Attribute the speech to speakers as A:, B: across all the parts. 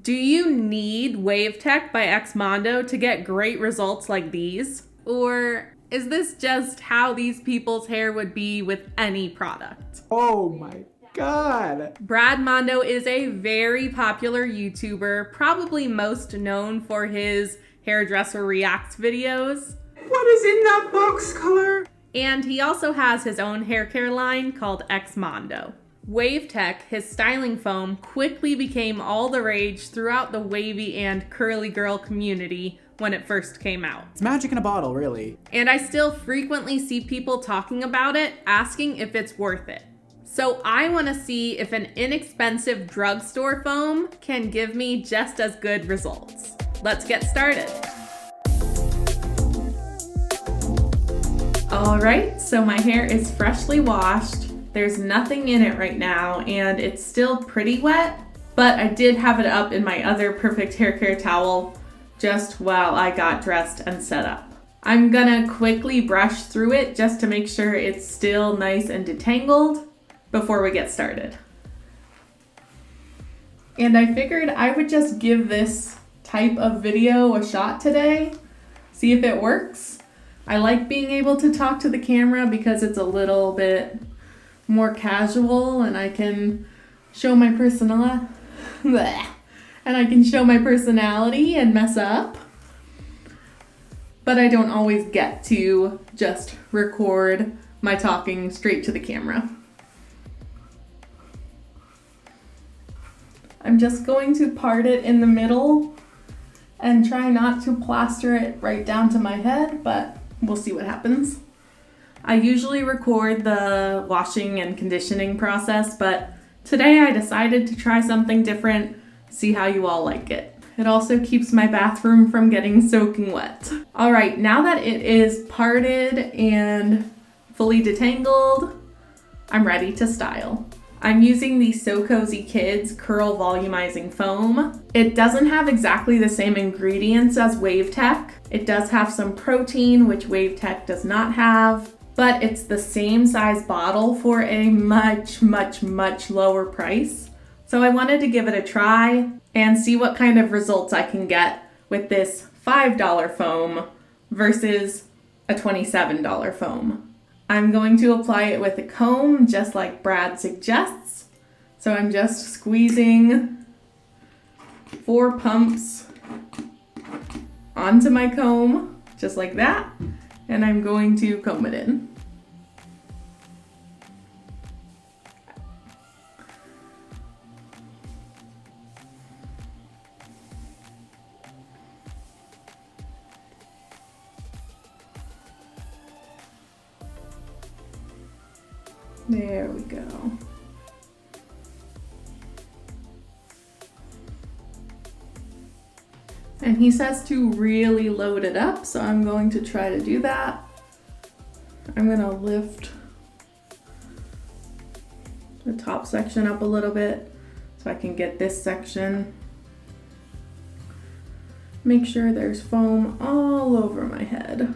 A: Do you need Wavetech by Xmondo to get great results like these? Or is this just how these people's hair would be with any product?
B: Oh my God.
A: Brad Mondo is a very popular YouTuber, probably most known for his hairdresser reacts videos.
B: What is in that box color?
A: And he also has his own hair care line called Xmondo. Wavetech, his styling foam, quickly became all the rage throughout the wavy and curly girl community when it first came out.
B: It's magic in a bottle, really.
A: And I still frequently see people talking about it, asking if it's worth it. So I want to see if an inexpensive drugstore foam can give me just as good results. Let's get started. All right, so my hair is freshly washed. There's nothing in it right now, and it's still pretty wet, but I did have it up in my other Perfect Hair Care towel just while I got dressed and set up. I'm gonna quickly brush through it just to make sure it's still nice and detangled before we get started. And I figured I would just give this type of video a shot today, see if it works. I like being able to talk to the camera because it's a little bit more casual and I can show my personality and mess up. But I don't always get to just record my talking straight to the camera. I'm just going to part it in the middle and try not to plaster it right down to my head, but we'll see what happens. I usually record the washing and conditioning process, but today I decided to try something different, see how you all like it. It also keeps my bathroom from getting soaking wet. All right, now that it is parted and fully detangled, I'm ready to style. I'm using the So Cozy Kids Curl Volumizing Foam. It doesn't have exactly the same ingredients as Wavetech. It does have some protein, which Wavetech does not have, but it's the same size bottle for a much lower price. So I wanted to give it a try and see what kind of results I can get with this $5 foam versus a $27 foam. I'm going to apply it with a comb just like Brad suggests. So I'm just squeezing 4 pumps onto my comb, just like that. And I'm going to comb it in. There we go. And he says to really load it up, so I'm going to try to do that. I'm going to lift the top section up a little bit so I can get this section. Make sure there's foam all over my head.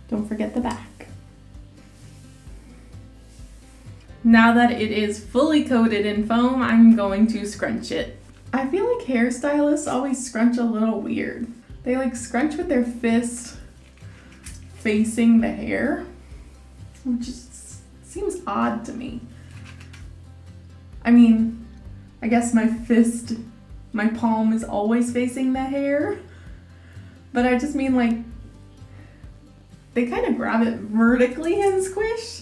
A: Don't forget the back. Now that it is fully coated in foam, I'm going to scrunch it. I feel like hairstylists always scrunch a little weird. They like scrunch with their fist facing the hair, which just seems odd to me. I mean, I guess my palm is always facing the hair, but I just mean like they kind of grab it vertically and squish.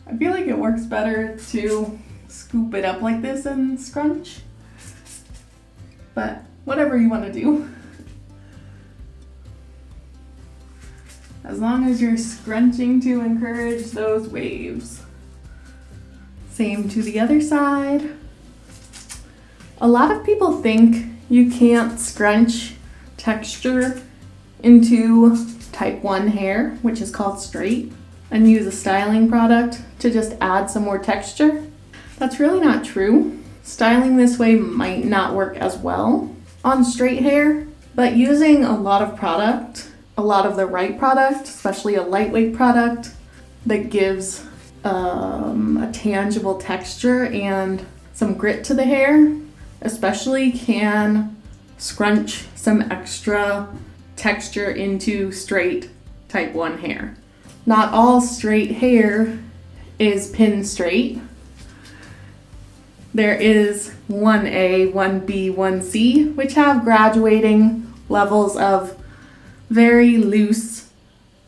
A: I feel like it works better to scoop it up like this and scrunch. But whatever you want to do. as long as you're scrunching to encourage those waves. Same to the other side. A lot of people think you can't scrunch texture into type 1 hair, which is called straight, and use a styling product to just add some more texture. That's really not true. Styling this way might not work as well on straight hair, but using a lot of product, a lot of the right product, especially a lightweight product that gives a tangible texture and some grit to the hair, especially can scrunch some extra texture into straight type 1 hair. Not all straight hair is pin straight. There is 1A, 1B, 1C, which have graduating levels of very loose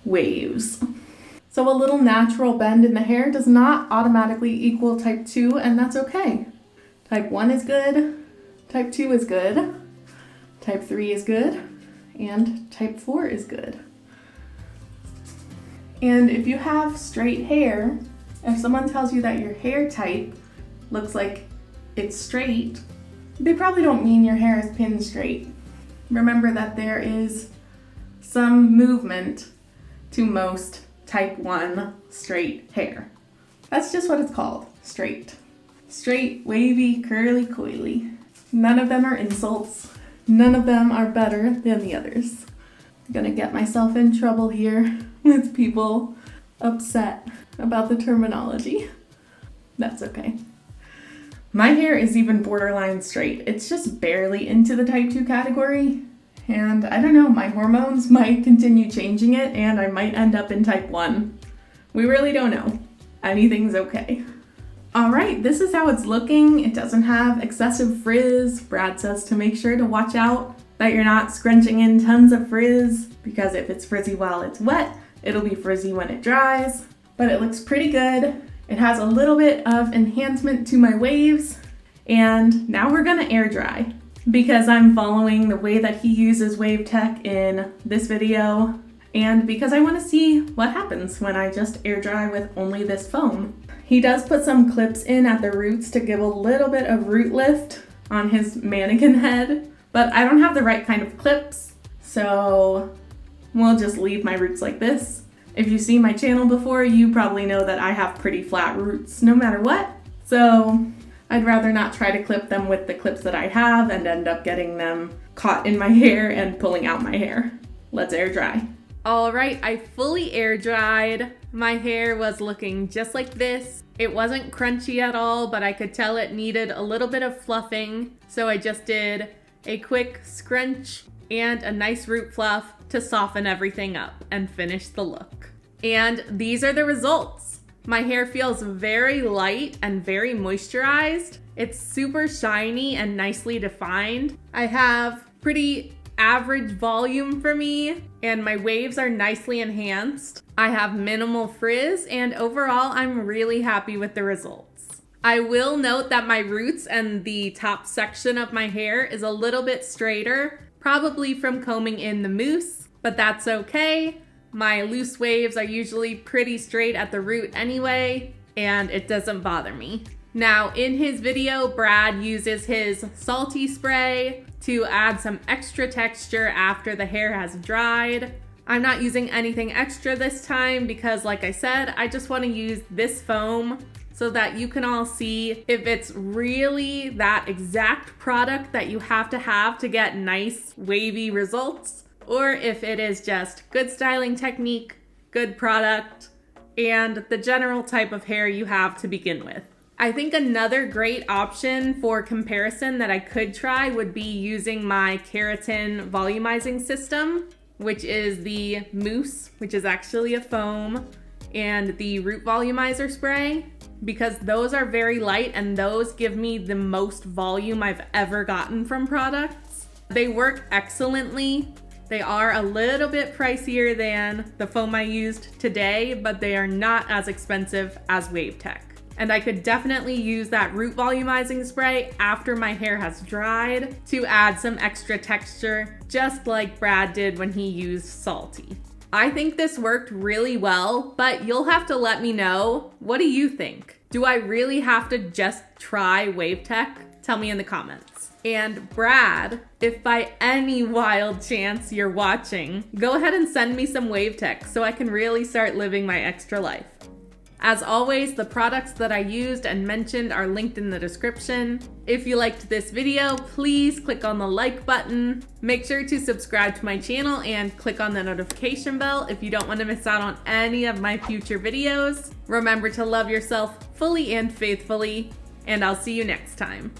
A: waves. So a little natural bend in the hair does not automatically equal type 2, and that's okay. Type 1 is good, type 2 is good, type 3 is good, and type 4 is good. And if you have straight hair, if someone tells you that your hair type looks like it's straight, they probably don't mean your hair is pin straight. Remember that there is some movement to most type 1 straight hair. That's just what it's called, straight. Straight, wavy, curly, coily. None of them are insults. None of them are better than the others. I'm gonna get myself in trouble here with people upset about the terminology. That's okay. My hair is even borderline straight. It's just barely into the type 2 category. And I don't know, my hormones might continue changing it and I might end up in type 1. We really don't know. Anything's okay. All right, this is how it's looking. It doesn't have excessive frizz. Brad says to make sure to watch out that you're not scrunching in tons of frizz, because if it's frizzy while it's wet, it'll be frizzy when it dries. But it looks pretty good. It has a little bit of enhancement to my waves. And now we're gonna air dry, because I'm following the way that he uses Wavetech in this video, and because I want to see what happens when I just air dry with only this foam. He does put some clips in at the roots to give a little bit of root lift on his mannequin head, but I don't have the right kind of clips, so we'll just leave my roots like this. If you see my channel before, you probably know that I have pretty flat roots no matter what, so I'd rather not try to clip them with the clips that I have and end up getting them caught in my hair and pulling out my hair. Let's air dry. All right, I fully air dried. My hair was looking just like this. It wasn't crunchy at all, but I could tell it needed a little bit of fluffing. So I just did a quick scrunch and a nice root fluff to soften everything up and finish the look. And these are the results. My hair feels very light and very moisturized. It's super shiny and nicely defined. I have pretty average volume for me, and my waves are nicely enhanced. I have minimal frizz, and overall, I'm really happy with the results. I will note that my roots and the top section of my hair is a little bit straighter, probably from combing in the mousse, but that's okay. My loose waves are usually pretty straight at the root anyway, and it doesn't bother me. Now, in his video, Brad uses his salty spray to add some extra texture after the hair has dried. I'm not using anything extra this time because, like I said, I just want to use this foam so that you can all see if it's really that exact product that you have to get nice wavy results, or if it is just good styling technique, good product, and the general type of hair you have to begin with. I think another great option for comparison that I could try would be using my keratin volumizing system, which is the mousse, which is actually a foam, and the root volumizer spray, because those are very light and those give me the most volume I've ever gotten from products. They work excellently. They are a little bit pricier than the foam I used today, but they are not as expensive as Wavetech. And I could definitely use that root volumizing spray after my hair has dried to add some extra texture, just like Brad did when he used Salty. I think this worked really well, but you'll have to let me know. What do you think? Do I really have to just try Wavetech? Tell me in the comments. And Brad, if by any wild chance you're watching, go ahead and send me some Wavetech so I can really start living my extra life. As always, the products that I used and mentioned are linked in the description. If you liked this video, please click on the like button. Make sure to subscribe to my channel and click on the notification bell if you don't want to miss out on any of my future videos. Remember to love yourself fully and faithfully, and I'll see you next time.